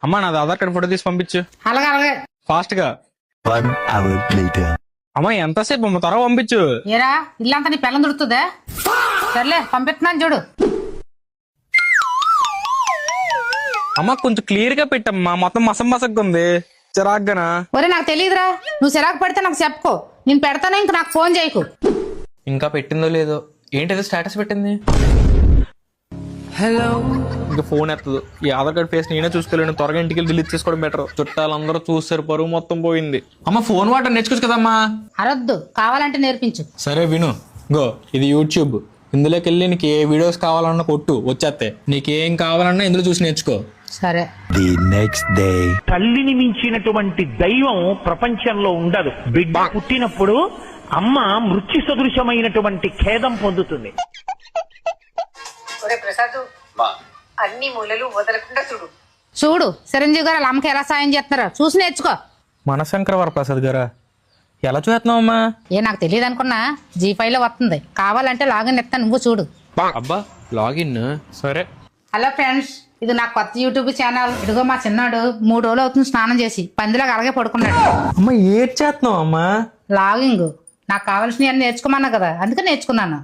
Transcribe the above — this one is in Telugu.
అమ్మా నాది ఆధార్ కార్డు ఫోటో తీసి పంపించు అలాగే అలాగే. ఫాస్ట్ గా. 1 hour later. అమ్మా ఎంతసేపు అమ్మ త్వరగా పంపించు. ఏరా ఇల్లంతా నీ పిల్లం దొరుకుతుందా? సర్లే పంపిస్తున్నాను చూడు. అమ్మా కొంచెం క్లియర్ గా పెట్టమ్మా, మొత్తం మసం మసగ్గా ఉంది చిరాగ్గానా. ఒరే నాకు తెలియదురా, నువ్వు సిరాకు పెడితే నాకు చెప్పుకో, నేను పెడతాను, ఇంక నాకు ఫోన్ చేయకు. ఇంకా పెట్టిందో లేదో, ఏంటిదో స్టేటస్ పెట్టింది. హలో, ఇంకా ఫోన్ ఎత్తదు. ఈ ఆధార్ కార్డ్ ఫేస్ నేనే చూసుకోలేను, త్వరగా ఇంటికి డిలీట్ చేసుకోవడం బెటర్. చుట్టాలందరూ చూస్తారు, పరువు మొత్తం పోయింది. అమ్మ ఫోన్ వాటర్ నేర్చుకోవచ్చు కదమ్మా. అరొద్దు, కావాలంటే నేర్పించు. సరే విను, గో ఇది యూట్యూబ్, ఇందులోకి వెళ్ళి నీకు ఏ వీడియోస్ కావాలన్నా కొట్టు, వచ్చేస్తే నీకేం కావాలన్నా ఇందులో చూసి నేర్చుకో. సరే. The next day. తల్లిని మించినటువంటి దైవం ప్రపంచంలో ఉండదు. బిడ్డ పుట్టినప్పుడు అమ్మ మృత్యు సదృశమైనటువంటి ఖేదం పొందుతుంది. ప్రసాద్ అన్ని మూలలు వదలకుండా చూడు. చూడు చిరంజీవి గారు వాళ్ళ అమ్మకి ఎలా సాయం చేస్తున్నారో చూసి నేర్చుకో. మనశంకర వరప్రసాద్ గారా, ఎలా చూస్తున్నావమ్మా? నాకు తెలియదు అనుకున్నా, G5 లో వస్తుంది, కావాలంటే లాగిన్ ఎత్తా, నువ్వు చూడు. అబ్బా లాగిన్ సరే. హలో ఫ్రెండ్స్, ఇది నా కొత్త యూట్యూబ్ ఛానల్. ఇదిగో మా చిన్నాడు 3 రోజులు అవుతుంది స్నానం చేసి, పందిలాగా అలాగే పడుకున్నాడు. అమ్మ ఏడ్ చేస్తున్నావు అమ్మా? లాగింగ్ నాకు కావాల్సినవి నేర్చుకోమన్నా కదా, అందుకే నేర్చుకున్నాను.